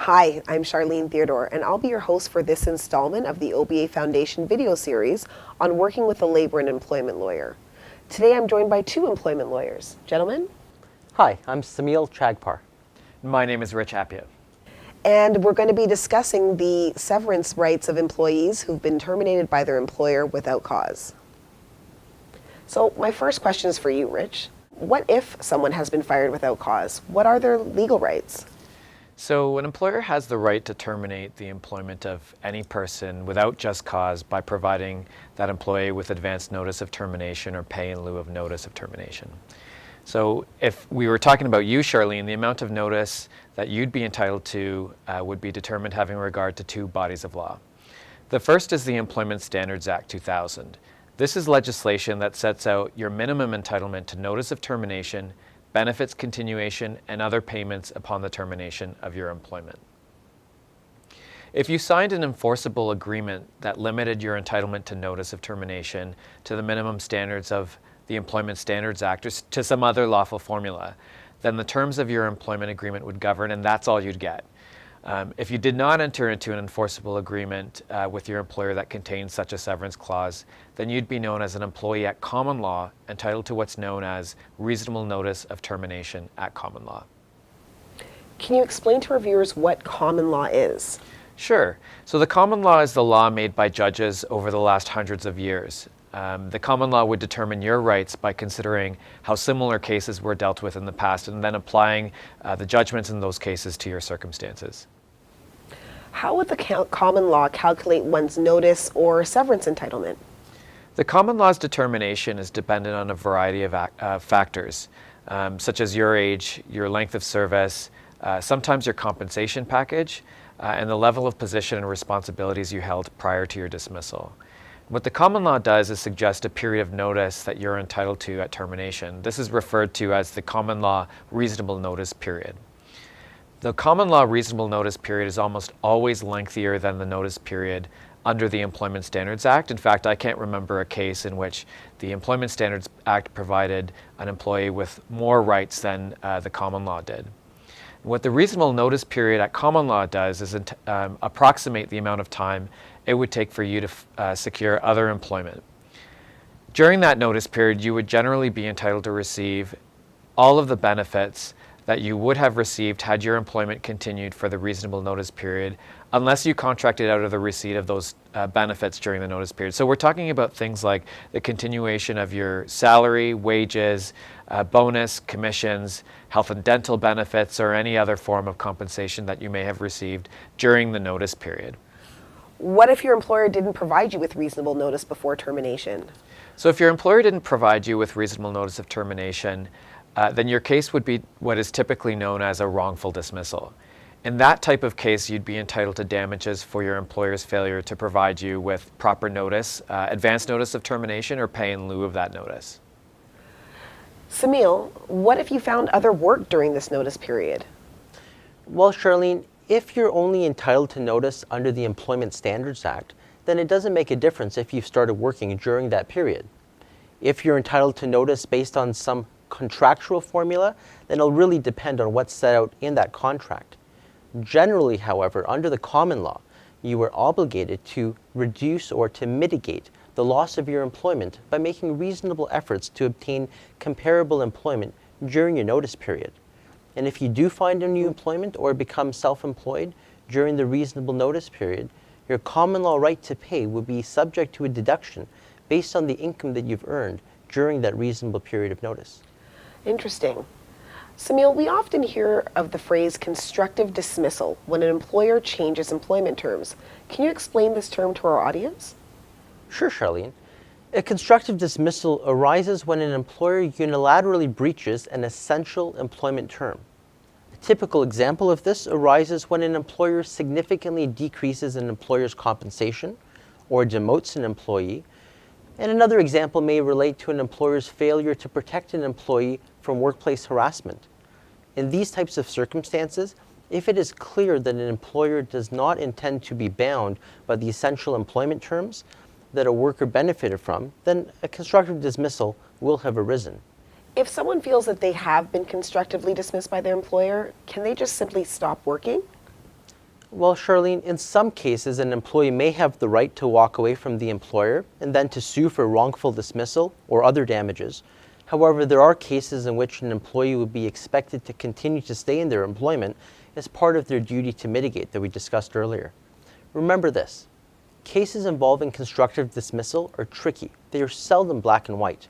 Hi, I'm Charlene Theodore, and I'll be your host for this installment of the OBA Foundation video series on working with a labor and employment lawyer. Today I'm joined by two employment lawyers. Gentlemen? Hi, I'm Samil Chagpar. My name is Rich Appia. And we're going to be discussing the severance rights of employees who've been terminated by their employer without cause. So my first question is for you, Rich. What if someone has been fired without cause? What are their legal rights? So an employer has the right to terminate the employment of any person without just cause by providing that employee with advance notice of termination or pay in lieu of notice of termination. So if we were talking about you, Charlene, the amount of notice that you'd be entitled to would be determined having regard to two bodies of law. The first is the Employment Standards Act 2000. This is legislation that sets out your minimum entitlement to notice of termination, benefits continuation, and other payments upon the termination of your employment. If you signed an enforceable agreement that limited your entitlement to notice of termination to the minimum standards of the Employment Standards Act or to some other lawful formula, then the terms of your employment agreement would govern, and that's all you'd get. If you did not enter into an enforceable agreement with your employer that contains such a severance clause, then you'd be known as an employee at common law, entitled to what's known as reasonable notice of termination at common law. Can you explain to our viewers what common law is? Sure. So the common law is the law made by judges over the last hundreds of years. The common law would determine your rights by considering how similar cases were dealt with in the past and then applying the judgments in those cases to your circumstances. How would the common law calculate one's notice or severance entitlement? The common law's determination is dependent on a variety of factors, such as your age, your length of service, sometimes your compensation package, and the level of position and responsibilities you held prior to your dismissal. What the common law does is suggest a period of notice that you're entitled to at termination. This is referred to as the common law reasonable notice period. The common law reasonable notice period is almost always lengthier than the notice period under the Employment Standards Act. In fact, I can't remember a case in which the Employment Standards Act provided an employee with more rights than the common law did. What the reasonable notice period at common law does is approximate the amount of time it would take for you to secure other employment. During that notice period, you would generally be entitled to receive all of the benefits that you would have received had your employment continued for the reasonable notice period, unless you contracted out of the receipt of those benefits during the notice period. So we're talking about things like the continuation of your salary, wages, bonus, commissions, health and dental benefits, or any other form of compensation that you may have received during the notice period. What if your employer didn't provide you with reasonable notice before termination? So if your employer didn't provide you with reasonable notice of termination, then your case would be what is typically known as a wrongful dismissal. In that type of case, you'd be entitled to damages for your employer's failure to provide you with proper notice, advance notice of termination, or pay in lieu of that notice. Samil, what if you found other work during this notice period? Well, Charlene, if you're only entitled to notice under the Employment Standards Act, then it doesn't make a difference if you've started working during that period. If you're entitled to notice based on some contractual formula, then it'll really depend on what's set out in that contract. Generally, however, under the common law, you are obligated to reduce or to mitigate the loss of your employment by making reasonable efforts to obtain comparable employment during your notice period. And if you do find a new employment or become self-employed during the reasonable notice period, your common law right to pay will be subject to a deduction based on the income that you've earned during that reasonable period of notice. Interesting. Samil, we often hear of the phrase constructive dismissal when an employer changes employment terms. Can you explain this term to our audience? Sure, Charlene. A constructive dismissal arises when an employer unilaterally breaches an essential employment term. A typical example of this arises when an employer significantly decreases an employer's compensation or demotes an employee. And another example may relate to an employer's failure to protect an employee from workplace harassment. In these types of circumstances, if it is clear that an employer does not intend to be bound by the essential employment terms that a worker benefited from, then a constructive dismissal will have arisen. If someone feels that they have been constructively dismissed by their employer, can they just simply stop working? Well, Charlene, in some cases, an employee may have the right to walk away from the employer and then to sue for wrongful dismissal or other damages. However, there are cases in which an employee would be expected to continue to stay in their employment as part of their duty to mitigate that we discussed earlier. Remember this, cases involving constructive dismissal are tricky. They are seldom black and white.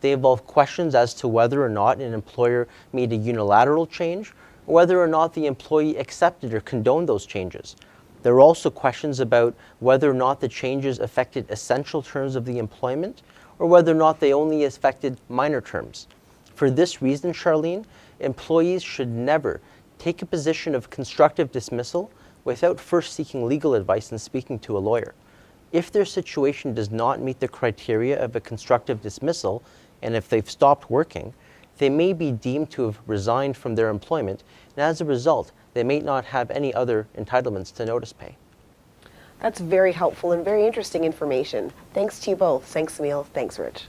They involve questions as to whether or not an employer made a unilateral change or whether or not the employee accepted or condoned those changes. There are also questions about whether or not the changes affected essential terms of the employment or whether or not they only affected minor terms. For this reason, Charlene, employees should never take a position of constructive dismissal without first seeking legal advice and speaking to a lawyer. If their situation does not meet the criteria of a constructive dismissal, and if they've stopped working, they may be deemed to have resigned from their employment, and as a result, they may not have any other entitlements to notice pay. That's very helpful and very interesting information. Thanks to you both. Thanks, Emil. Thanks, Rich.